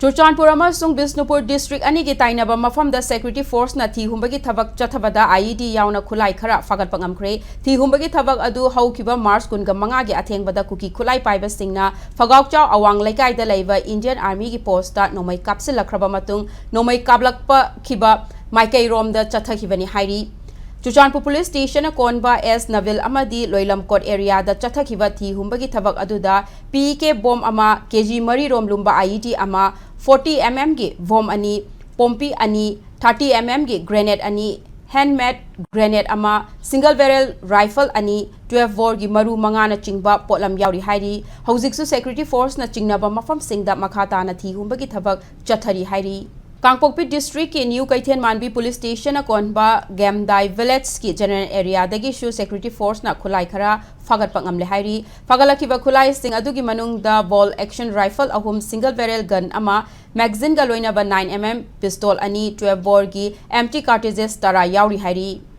Churchanpur amasung Bisnupur district ani gi tainaba mafamda security force na thi humbagi thabak chathabada IED yauna khulai khara fagat pangamkhre thi humbagi thabak adu haukiba March kunga manga gi athengbada kuki khulai paiba singna phagaukchaw awang laikai da leiba Indian Army gi post ta nomai kapsil lakraba matung nomai kablakpa khiba maikai rom da chathakibani hairi Churchanpur police station konba S Nabil amadi Loilam Court area da chathakiba thi humbagi thabak aduda PK bomb ama kg mari rom lumba IED ama 40 mm gi bomb ani pompi ani 30 mm gi grenade ani handmade grenade ama single barrel rifle ani 12 bore gi maru manga na chingba potlam yauri hairi hojiksu security force na chingnaba mafam singda makhata na thi humbagi thabak chathari hairi Kangpokpi district ke New Kaithen Manbi police station konba Gamdai village ki general area dagi shu security force na khulai khara fagat pangamle hairi fagalakiba khulai sing adugi manung da ball action rifle ahum single barrel gun ama magazine ga loina ba 9 mm pistol ani 12 bore gi empty cartridges tara yauri hairi